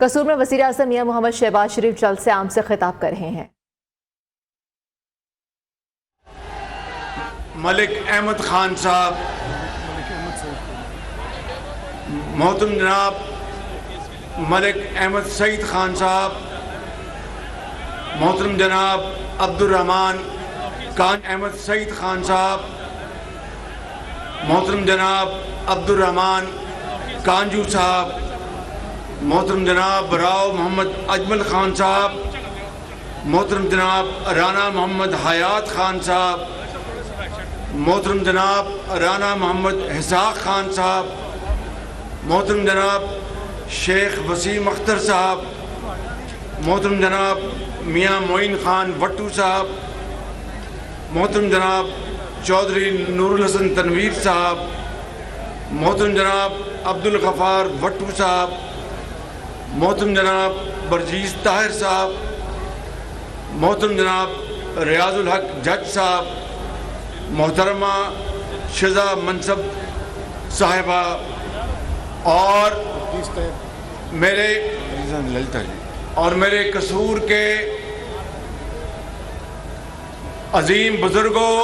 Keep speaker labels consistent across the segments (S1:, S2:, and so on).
S1: قصور میں وزیر اعظم میاں محمد شہباز شریف جلسے عام سے خطاب کر رہے ہیں۔
S2: ملک احمد خان صاحب، محترم جناب ملک احمد سعید خان صاحب، محترم جناب عبدالرحمان کان احمد سعید خان صاحب، محترم جناب عبدالرحمان کانجو صاحب، محترم جناب راؤ محمد اجمل خان صاحب، محترم جناب رانا محمد حیات خان صاحب، محترم جناب رانا محمد حساق خان صاحب، محترم جناب شیخ وسیم اختر صاحب، محترم جناب میاں معین خان وٹو صاحب، محترم جناب چودھری نور الحسن تنویر صاحب، محترم جناب عبدالغفار وٹو صاحب، محترم جناب برجیز طاہر صاحب، محترم جناب ریاض الحق جج صاحب، محترمہ شزا منصب صاحبہ اور میرے قصور کے عظیم بزرگوں،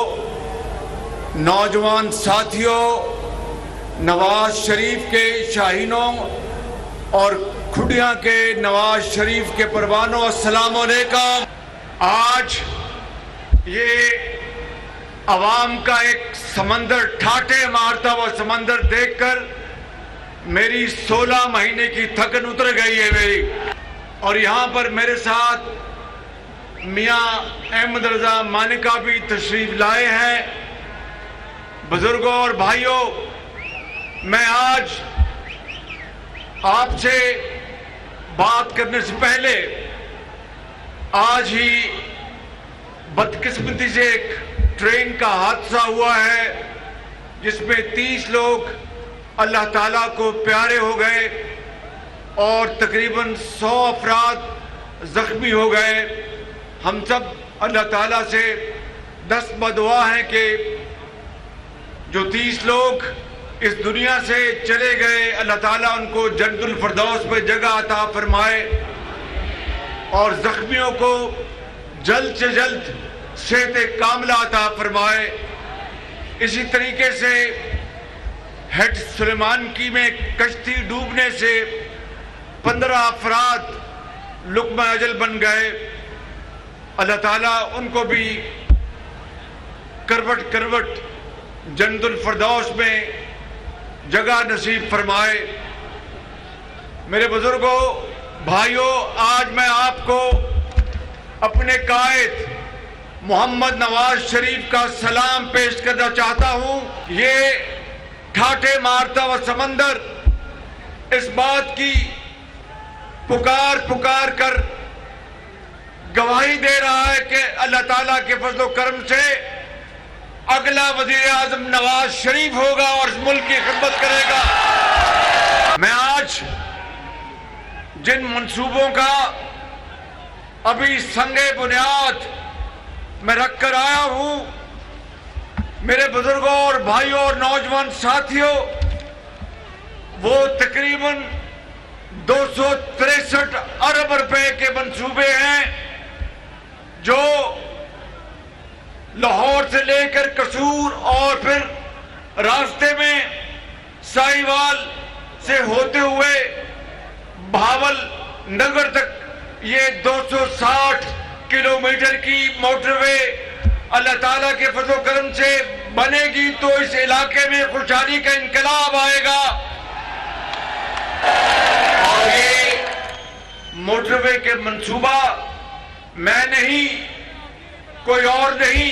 S2: نوجوان ساتھیوں، نواز شریف کے شاہینوں اور کھڈیاں کے نواز شریف کے پروانوں، السلام علیکم۔ آج یہ عوام کا ایک سمندر ٹھاٹے مارتا ہوا سمندر دیکھ کر میری 16 مہینے کی تھکن اتر گئی ہے میری، اور یہاں پر میرے ساتھ میاں احمد رضا مانکا بھی تشریف لائے ہیں۔ بزرگوں اور بھائیوں، میں آج آپ سے بات کرنے سے پہلے آج ہی بدقسمتی سے ایک ٹرین کا حادثہ ہوا ہے جس میں 30 لوگ اللہ تعالیٰ کو پیارے ہو گئے اور تقریباً 100 افراد زخمی ہو گئے۔ ہم سب اللہ تعالیٰ سے دست بدعا ہیں کہ جو 30 لوگ اس دنیا سے چلے گئے، اللہ تعالیٰ ان کو جنت الفردوس میں جگہ عطا فرمائے اور زخمیوں کو جلد سے جلد صحت کاملہ عطا فرمائے۔ اسی طریقے سے ہیڈ سلیمان کی میں کشتی ڈوبنے سے 15 افراد لقمہ اجل بن گئے۔ اللہ تعالیٰ ان کو بھی کروٹ کروٹ جنت الفردوس میں جگہ نصیب فرمائے۔ میرے بزرگوں، بھائیوں، آج میں آپ کو اپنے قائد محمد نواز شریف کا سلام پیش کرنا چاہتا ہوں۔ یہ ٹھاٹے مارتا ہوا سمندر اس بات کی پکار کر گواہی دے رہا ہے کہ اللہ تعالیٰ کے فضل و کرم سے اگلا وزیر اعظم نواز شریف ہوگا اور اس ملک کی خدمت کرے گا۔ میں آج جن منصوبوں کا ابھی سنگ بنیاد میں رکھ کر آیا ہوں، میرے بزرگوں اور بھائیوں اور نوجوان ساتھیوں، وہ تقریباً 263 ارب روپے کے منصوبے ہیں جو لاہور سے لے کر قصور اور پھر راستے میں ساہیوال سے ہوتے ہوئے بھاول نگر تک یہ 260 کلومیٹر کی موٹر وے اللہ تعالیٰ کے فضل و کرم سے بنے گی تو اس علاقے میں خوشحالی کا انقلاب آئے گا۔ اور یہ موٹر وے کے منصوبہ میں نہیں، کوئی اور نہیں،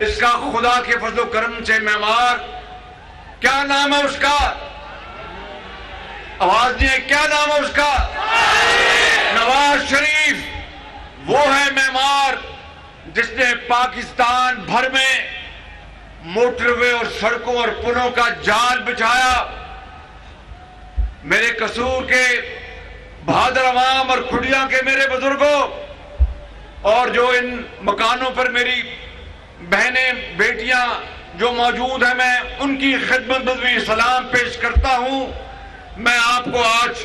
S2: اس کا خدا کے فضل و کرم سے معمار، کیا نام ہے اس کا؟ آواز نہیں ہے، کیا نام ہے اس کا؟ نواز شریف۔ وہ ہے معمار جس نے پاکستان بھر میں موٹر وے اور سڑکوں اور پلوں کا جال بچھایا۔ میرے قصور کے بہادر عوام اور کھڈیاں کے میرے بزرگوں، اور جو ان مکانوں پر میری بہنیں بیٹیاں جو موجود ہیں، میں ان کی خدمت میں بھی سلام پیش کرتا ہوں۔ میں آپ کو آج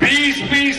S2: 20-20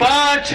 S2: 5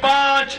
S2: 5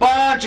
S2: 5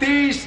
S2: 30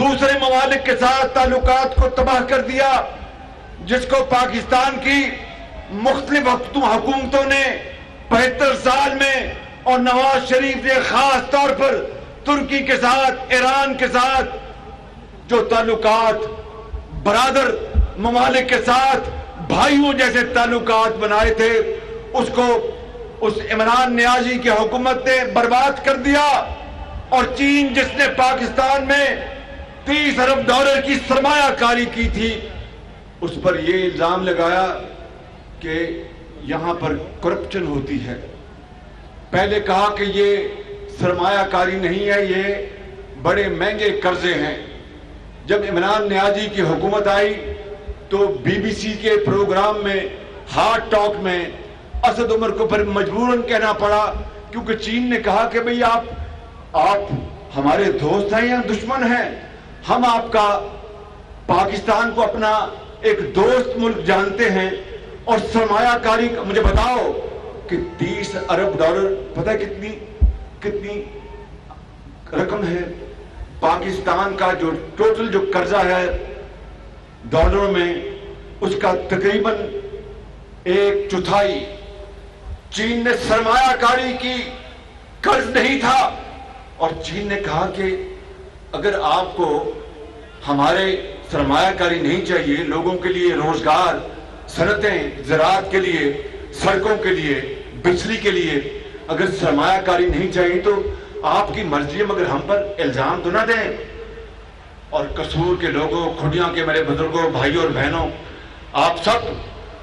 S2: دوسرے ممالک کے ساتھ تعلقات کو تباہ کر دیا، جس کو پاکستان کی مختلف حکومتوں نے 75 سال میں، اور نواز شریف نے خاص طور پر ترکی کے ساتھ، ایران کے ساتھ جو تعلقات برادر ممالک کے ساتھ بھائیوں جیسے تعلقات بنائے تھے، اس عمران نیازی کی حکومت نے برباد کر دیا۔ اور چین جس نے پاکستان میں 30 ارب ڈالر کی سرمایہ کاری کی تھی، اس پر یہ الزام لگایا کہ یہاں پر کرپشن ہوتی ہے۔ پہلے کہا کہ یہ سرمایہ کاری نہیں ہے، یہ بڑے مہنگے قرضے ہیں۔ جب عمران نیازی کی حکومت آئی تو بی بی سی کے پروگرام میں، ہارٹ ٹاک میں، اسد عمر کو پھر مجبوراً کہنا پڑا، کیونکہ چین نے کہا کہ بھئی آپ ہمارے دوست ہیں یا دشمن ہیں؟ ہم آپ کا پاکستان کو اپنا ایک دوست ملک جانتے ہیں، اور سرمایہ کاری مجھے بتاؤ کہ 30 ارب ڈالر پتہ ہے کتنی رقم ہے؟ پاکستان کا جو ٹوٹل جو قرضہ ہے ڈالروں میں، اس کا تقریباً 1/4 چین نے سرمایہ کاری کی، قرض نہیں تھا۔ اور چین نے کہا کہ اگر آپ کو ہمارے سرمایہ کاری نہیں چاہیے، لوگوں کے لیے روزگار، صنعتیں، زراعت کے لیے، سڑکوں کے لیے، بجلی کے لیے اگر سرمایہ کاری نہیں چاہیے تو آپ کی مرضی ہے، مگر ہم پر الزام تو نہ دیں۔ اور قصور کے لوگوں، کھڈیاں کے میرے بزرگوں، بھائیوں اور بہنوں، آپ سب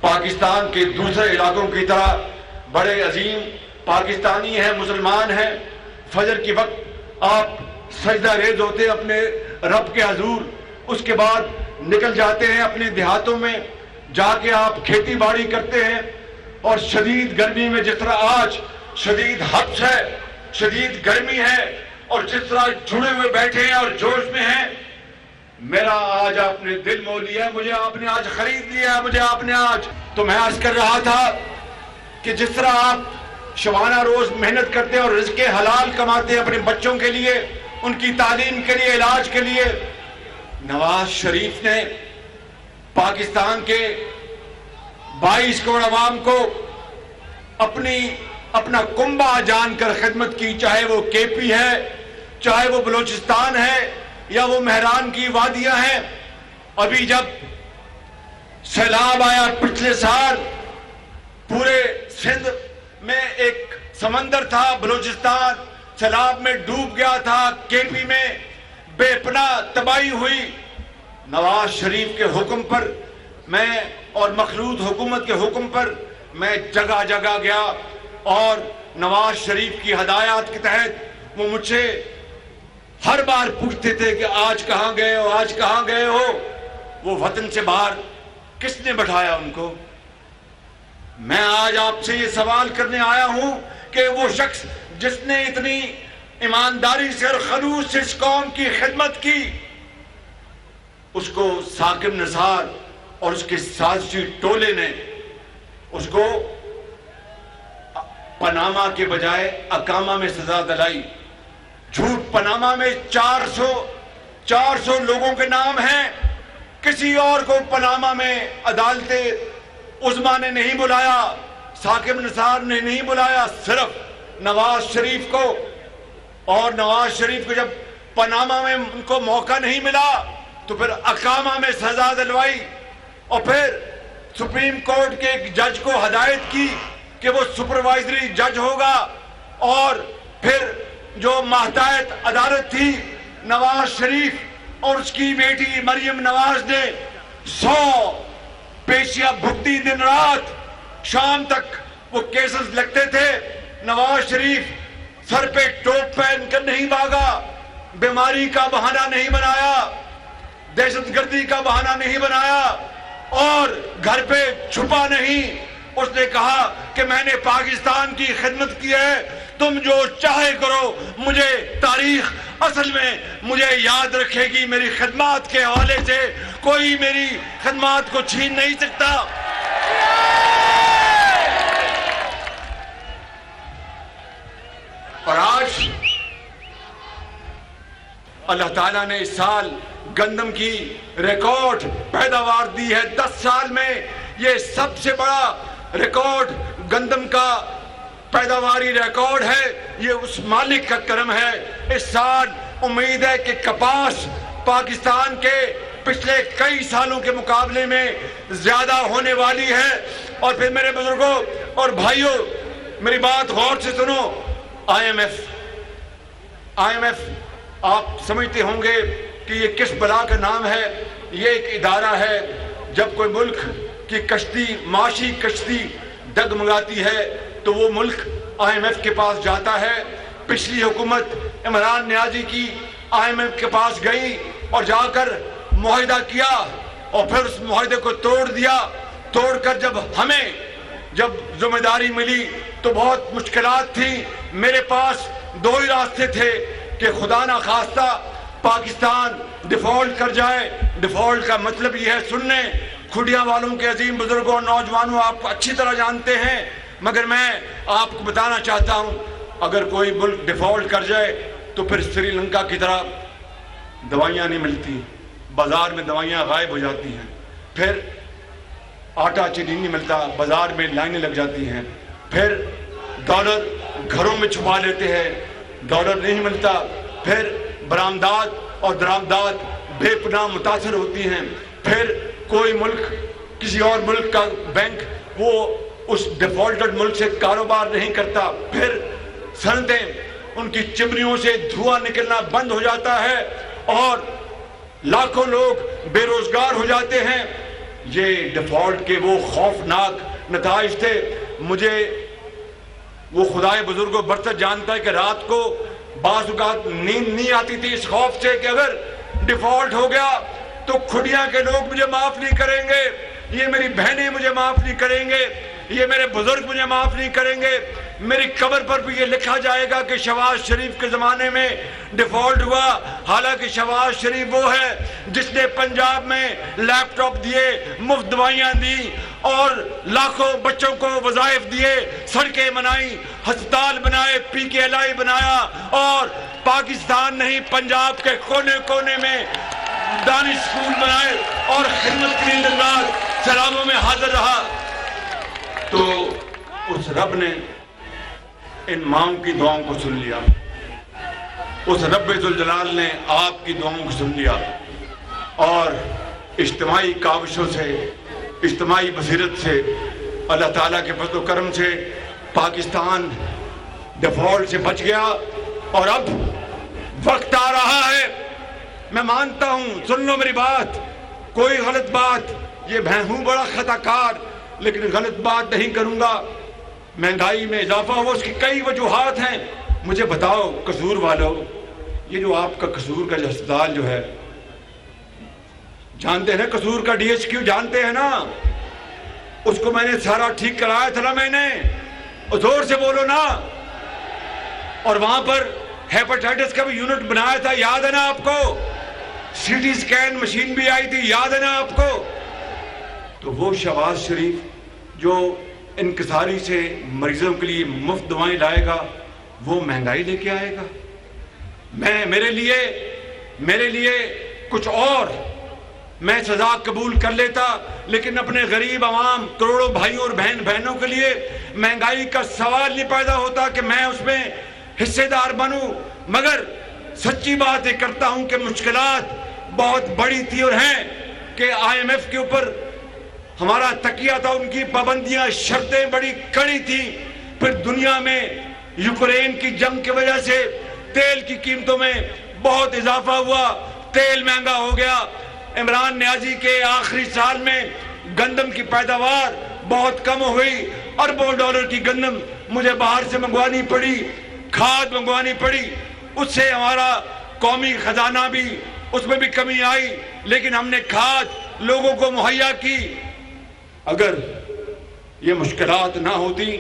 S2: پاکستان کے دوسرے علاقوں کی طرح بڑے عظیم پاکستانی ہیں، مسلمان ہیں۔ فجر کی وقت آپ سجدہ ریز ہوتے ہیں اپنے رب کے حضور، اس کے بعد نکل جاتے ہیں اپنے دیہاتوں میں، جا کے آپ کھیتی باڑی کرتے ہیں، اور شدید گرمی میں، جس طرح آج شدید حبس ہے، شدید گرمی ہے، اور جس طرح جڑے ہوئے بیٹھے ہیں اور جوش میں ہیں، میرا آج آپ نے دل مول لیا ہے، مجھے آپ نے آج خرید لیا ہے، مجھے آپ نے آج، تو میں عرض کر رہا تھا کہ جس طرح آپ شبانہ روز محنت کرتے ہیں اور رزق حلال کماتے ہیں اپنے بچوں کے لیے، ان کی تعلیم کے لیے، علاج کے لیے، نواز شریف نے پاکستان کے 22 کروڑ عوام کو اپنا کنبہ جان کر خدمت کی، چاہے وہ کے پی ہے، چاہے وہ بلوچستان ہے، یا وہ مہران کی وادیاں ہیں۔ ابھی جب سیلاب آیا پچھلے سال، پورے سندھ میں ایک سمندر تھا، بلوچستان سیلاب میں ڈوب گیا تھا، کے پی میں بے پناہ تباہی ہوئی۔ نواز شریف کے حکم پر میں، اور مخلوط حکومت کے حکم پر میں جگہ جگہ گیا، اور نواز شریف کی ہدایات کے تحت وہ مجھ سے ہر بار پوچھتے تھے کہ آج کہاں گئے ہو، آج کہاں گئے ہو؟ وہ وطن سے باہر کس نے بٹھایا ان کو؟ میں آج آپ سے یہ سوال کرنے آیا ہوں کہ وہ شخص جس نے اتنی ایمانداری سے اور خلوص سے اس قوم کی خدمت کی، اس کو ثاقب نثار اور اس کے سازشی ٹولے نے اس کو پاناما کے بجائے اقامہ میں سزا دلائی۔ جھوٹ پاناما میں 400 لوگوں کے نام ہیں، کسی اور کو پاناما میں عدالت عظمیٰ نے نہیں بلایا، ثاقب نثار نے نہیں بلایا، صرف نواز شریف کو۔ اور نواز شریف کو جب پاناما میں ان کو موقع نہیں ملا تو پھر اقامہ میں سزا دلوائی، اور پھر سپریم کورٹ کے ایک جج کو ہدایت کی کہ وہ سپروائزری جج ہوگا، اور پھر جو ماتحت عدالت تھی، نواز شریف اور اس کی بیٹی مریم نواز نے 100 پیشیاں بھگتی، دن رات شام تک وہ کیسز لگتے تھے۔ نواز شریف سر پہ ٹوپ پہن کر نہیں بھاگا، بیماری کا بہانہ نہیں بنایا، دہشت گردی کا بہانہ نہیں بنایا، اور گھر پہ چھپا نہیں۔ اس نے کہا کہ میں نے پاکستان کی خدمت کی ہے، تم جو چاہے کرو، مجھے تاریخ اصل میں مجھے یاد رکھے گی، میری خدمات کے حوالے سے کوئی میری خدمات کو چھین نہیں سکتا۔ اور اللہ تعالیٰ نے اس سال گندم کی ریکارڈ پیداوار دی ہے. 10 سال میں یہ سب سے بڑا ریکارڈ گندم کا پیداواری ریکارڈ ہے. یہ اس مالک کا کرم ہے. اس سال امید ہے کہ کپاس پاکستان کے پچھلے کئی سالوں کے مقابلے میں زیادہ ہونے والی ہے. اور پھر میرے بزرگوں اور بھائیوں میری بات غور سے سنو. آئی ایم ایف آپ سمجھتے ہوں گے کہ یہ کس بلا کا نام ہے. یہ ایک ادارہ ہے. جب کوئی ملک کی کشتی معاشی کشتی ڈگمگاتی ہے تو وہ ملک آئی ایم ایف کے پاس جاتا ہے. پچھلی حکومت عمران نیازی کی آئی ایم ایف کے پاس گئی اور جا کر معاہدہ کیا اور پھر اس معاہدے کو توڑ دیا. توڑ کر جب ذمہ داری ملی تو بہت مشکلات تھیں. میرے پاس 2 ہی راستے تھے کہ خدا نہ خواستہ پاکستان ڈیفالٹ کر جائے. ڈیفالٹ کا مطلب یہ ہے سن لیں کھڈیاں والوں کے عظیم بزرگوں نوجوانوں آپ کو اچھی طرح جانتے ہیں مگر میں آپ کو بتانا چاہتا ہوں اگر کوئی ملک ڈیفالٹ کر جائے تو پھر سری لنکا کی طرح دوائیاں نہیں ملتی. بازار میں دوائیاں غائب ہو جاتی ہیں. پھر آٹا چینی نہیں ملتا. بازار میں لائنیں لگ جاتی ہیں. پھر ڈالر گھروں میں چھپا لیتے ہیں. ڈالر نہیں ملتا. پھر برآمدات اور درآمدات بے پناہ متاثر ہوتی ہیں. پھر کوئی ملک کسی اور ملک کا بینک وہ اس ڈیفالٹڈ ملک سے کاروبار نہیں کرتا. پھر صنعتیں ان کی چمنیوں سے دھواں نکلنا بند ہو جاتا ہے اور لاکھوں لوگ بے روزگار ہو جاتے ہیں. یہ ڈیفالٹ کے وہ خوفناک نتائج تھے. مجھے وہ خدائے بزرگوں برتر جانتا ہے کہ رات کو بعض اوقات نیند نہیں آتی تھی اس خوف سے کہ اگر ڈیفالٹ ہو گیا تو کھڈیاں کے لوگ مجھے معاف نہیں کریں گے. یہ میری بہنیں مجھے معاف نہیں کریں گے. یہ میرے بزرگ مجھے معاف نہیں کریں گے. میری قبر پر بھی یہ لکھا جائے گا کہ شہباز شریف کے زمانے میں ڈیفالٹ ہوا. حالانکہ شہباز شریف وہ ہے جس نے پنجاب میں لیپ ٹاپ دیے, مفت دوائیاں دی اور لاکھوں بچوں کو وظائف دیے, سڑکیں بنائیں, ہسپتال بنائے, PKLI بنایا اور پاکستان نہیں پنجاب کے کونے کونے میں دانش اسکول بنائے اور خدمت کے لیے دن رات سلاموں میں حاضر رہا. تو اس رب نے ان ماؤں کی دعاؤں کو سن لیا. اس رب ذوالجلال نے آپ کی دعاؤں کو سن لیا اور اجتماعی کاوشوں سے, اجتماعی بصیرت سے, اللہ تعالیٰ کے فضل و کرم سے پاکستان ڈیفالٹ سے بچ گیا. اور اب وقت آ رہا ہے. میں مانتا ہوں, سن لو میری بات, کوئی غلط بات, یہ میں ہوں بڑا خطا کار لیکن غلط بات نہیں کروں گا. مہنگائی میں اضافہ ہوا اس کی کئی وجوہات ہیں. مجھے بتاؤ قصور والو, یہ جو آپ کا قصور کا ہسپتال جو ہے جانتے ہیں نا, قصور کا DHQ جانتے ہیں نا, اس کو میں نے سارا ٹھیک کرایا تھا نا میں نے, اور زور سے بولو نا. اور وہاں پر ہیپاٹائٹس کا بھی یونٹ بنایا تھا, یاد ہے نا آپ کو. CT اسکین مشین بھی آئی تھی, یاد ہے نا آپ کو. تو وہ شہباز شریف جو انکساری سے مریضوں کے لیے مفت دوائیں لائے گا وہ مہنگائی لے کے آئے گا. میرے لیے کچھ اور میں سزا قبول کر لیتا لیکن اپنے غریب عوام کروڑوں بھائیوں اور بہنوں کے لیے مہنگائی کا سوال نہیں پیدا ہوتا کہ میں اس میں حصے دار بنوں. مگر سچی بات یہ کرتا ہوں کہ مشکلات بہت بڑی تھی اور ہیں کہ IMF کے اوپر ہمارا تکیہ تھا, ان کی پابندیاں شرطیں بڑی کڑی تھی. پھر دنیا میں یوکرین کی جنگ کی وجہ سے تیل کی قیمتوں میں بہت اضافہ ہوا, تیل مہنگا ہو گیا. عمران نیازی کے آخری سال میں گندم کی پیداوار بہت کم ہوئی, اربوں ڈالر کی گندم مجھے باہر سے منگوانی پڑی, کھاد منگوانی پڑی. اس سے ہمارا قومی خزانہ بھی اس میں بھی کمی آئی, لیکن ہم نے کھاد لوگوں کو مہیا کی. اگر یہ مشکلات نہ ہوتی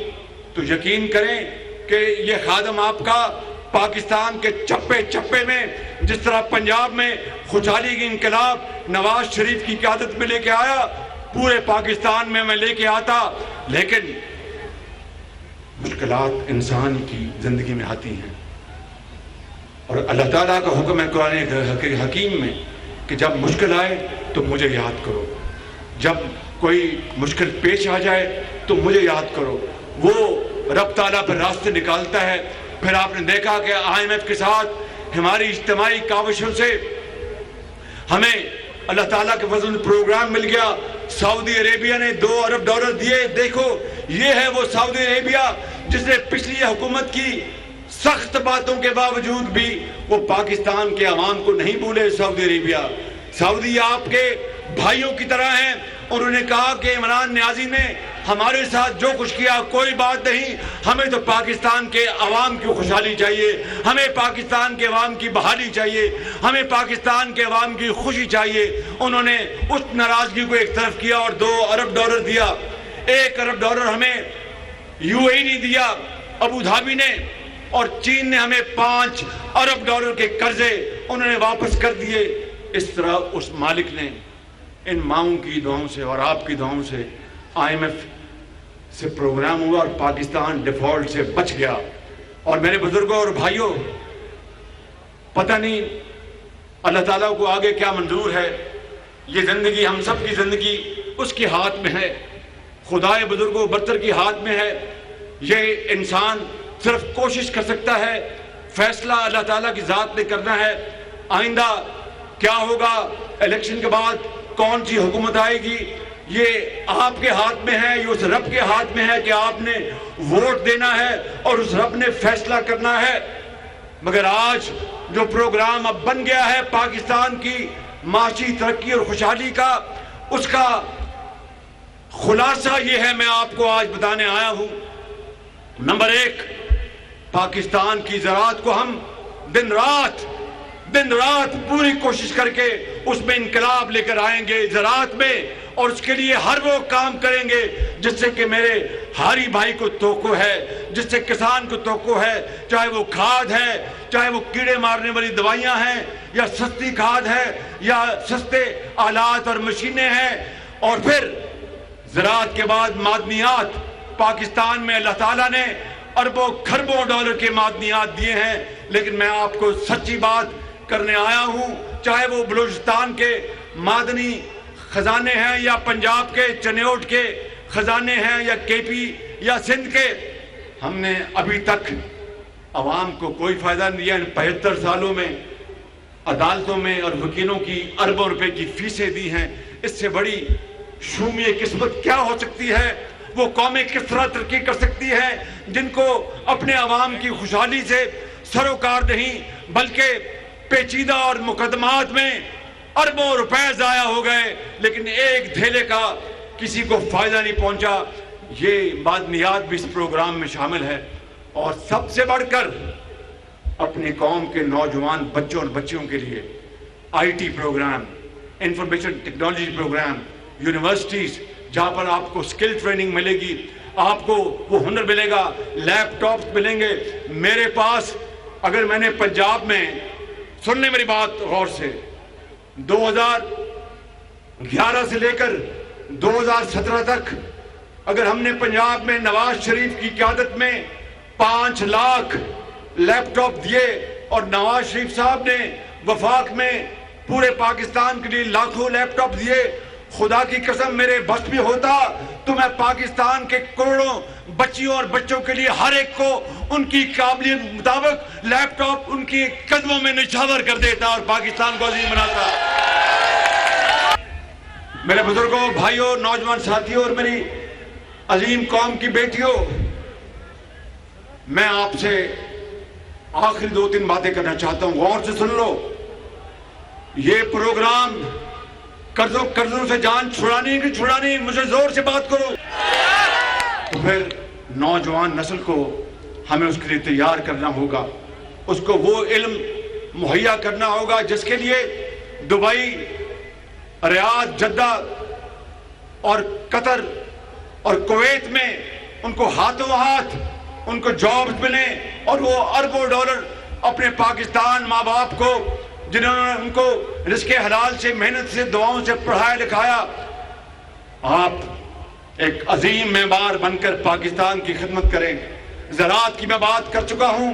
S2: تو یقین کریں کہ یہ خادم آپ کا پاکستان کے چپے چپے میں جس طرح پنجاب میں خوشحالی کی انقلاب نواز شریف کی قیادت میں لے کے آیا, پورے پاکستان میں لے کے آتا. لیکن مشکلات انسان کی زندگی میں آتی ہیں. اور اللہ تعالیٰ کا حکم ہے قرآن حکیم میں کہ جب مشکل آئے تو مجھے یاد کرو، جب کوئی مشکل پیش آ جائے تو مجھے یاد کرو۔ وہ رب تعالیٰ پھر راستے نکالتا ہے۔ پھر آپ نے دیکھا کہ IMF کے ساتھ ہماری اجتماعی کاوشوں سے ہمیں اللہ تعالیٰ کے فضل پروگرام مل گیا۔ سعودی عربیہ نے $2 ارب دیے۔ دیکھو یہ ہے وہ سعودی عربیہ جس نے پچھلی حکومت کی سخت باتوں کے باوجود بھی وہ پاکستان کے عوام کو نہیں بھولے۔ سعودی عربیہ، سعودی آپ کے بھائیوں کی طرح ہیں۔ انہوں نے کہا کہ عمران نیازی نے ہمارے ساتھ جو کچھ کیا کوئی بات نہیں، ہمیں تو پاکستان کے عوام کی خوشحالی چاہیے، ہمیں پاکستان کے عوام کی بحالی چاہیے، ہمیں پاکستان کے عوام کی خوشی چاہیے۔ انہوں نے اس ناراضگی کو ایک طرف کیا اور $2 ارب دیا۔ $1 ارب ہمیں UAE نے دیا، ابو دھابی نے، اور چین نے ہمیں $5 ارب کے قرضے انہوں نے واپس کر دیے۔ اس طرح اس مالک نے ان ماؤں کی دعاؤں سے اور آپ کی دعاؤں سے IMF سے پروگرام ہوا اور پاکستان ڈیفالٹ سے بچ گیا۔ اور میرے بزرگوں اور بھائیوں، پتہ نہیں اللہ تعالیٰ کو آگے کیا منظور ہے۔ یہ زندگی، ہم سب کی زندگی اس کے ہاتھ میں ہے، خدائے بزرگوں برتر کی ہاتھ میں ہے۔ یہ انسان صرف کوشش کر سکتا ہے، فیصلہ اللہ تعالیٰ کی ذات نے کرنا ہے۔ آئندہ کیا ہوگا، الیکشن کے بعد کون سی حکومت آئے گی، یہ آپ کے ہاتھ میں ہے، یہ اس رب کے ہاتھ میں ہے کہ آپ نے ووٹ دینا ہے اور اس رب نے فیصلہ کرنا ہے۔ مگر آج جو پروگرام اب بن گیا ہے پاکستان کی معاشی ترقی اور خوشحالی کا، اس کا خلاصہ یہ ہے، میں آپ کو آج بتانے آیا ہوں۔ نمبر 1، پاکستان کی زراعت کو ہم دن رات پوری کوشش کر کے اس میں انقلاب لے کر آئیں گے زراعت میں، اور اس کے لیے ہر وہ کام کریں گے جس سے کہ میرے ہاری بھائی کو توقع ہے، جس سے کسان کو توقع ہے، چاہے وہ کھاد ہے، چاہے وہ کیڑے مارنے والی دوائیاں ہیں، یا سستی کھاد ہے، یا سستے آلات اور مشینیں ہیں۔ اور پھر زراعت کے بعد معدنیات، پاکستان میں اللہ تعالیٰ نے اربوں کھربوں ڈالر کے معدنیات دیے ہیں، لیکن میں آپ کو سچی بات کرنے آیا ہوں، چاہے وہ بلوچستان کے معدنی خزانے ہیں، یا پنجاب کے چنیوٹ کے خزانے ہیں، یا KP یا سندھ کے، ہم نے ابھی تک عوام کو کوئی فائدہ نہیں دیا۔ ان 75 سالوں میں عدالتوں میں اور وکیلوں کی اربوں روپے کی فیسیں دی ہیں۔ اس سے بڑی شومی قسمت کیا ہو سکتی ہے؟ وہ قومیں کس طرح ترقی کر سکتی ہیں جن کو اپنے عوام کی خوشحالی سے سروکار نہیں، بلکہ پیچیدہ اور مقدمات میں اربوں روپے ضائع ہو گئے، لیکن ایک دھیلے کا کسی کو فائدہ نہیں پہنچا۔ یہ معدنیات بھی اس پروگرام میں شامل ہے۔ اور سب سے بڑھ کر اپنی قوم کے نوجوان بچوں اور بچیوں کے لیے IT program, information technology program, universities جہاں پر آپ کو سکل ٹریننگ ملے گی، آپ کو وہ ہنر ملے گا، لیپ ٹاپس ملیں گے۔ میرے پاس، اگر میں نے پنجاب میں، سننے میری بات غور سے، 2011 سے لے کر 2017 تک اگر ہم نے پنجاب میں نواز شریف کی قیادت میں 5 لاکھ لیپ ٹاپ دیے، اور نواز شریف صاحب نے وفاق میں پورے پاکستان کے لیے لاکھوں لیپ ٹاپ دیے، خدا کی قسم میرے بس بھی ہوتا تو میں پاکستان کے کروڑوں بچیوں اور بچوں کے لیے ہر ایک کو ان کی قابلیت مطابق لیپ ٹاپ ان کی قدموں میں نچھاور کر دیتا اور پاکستان کو عظیم بناتا۔ میرے بزرگوں، بھائیوں، نوجوان ساتھیوں اور میری عظیم قوم کی بیٹیوں، میں آپ سے آخری 2-3 باتیں کرنا چاہتا ہوں، غور سے سن لو۔ یہ پروگرام قرضوں سے جان چھڑانی، مجھے زور سے بات کرو۔ تو پھر نوجوان نسل کو ہمیں اس کے لیے تیار کرنا ہوگا، اس کو وہ علم مہیا کرنا ہوگا جس کے لیے دبئی، ریاض، جدہ اور قطر اور کویت میں ان کو ہاتھوں ہاتھ ان کو جابز ملیں، اور وہ اربوں ڈالر اپنے پاکستان ماں باپ کو، جنہوں نے ان کو رزق حلال سے، محنت سے، دعاؤں سے پڑھایا لکھایا، آپ ایک عظیم معمار بن کر پاکستان کی خدمت کریں۔ زراعت کی میں بات کر چکا ہوں،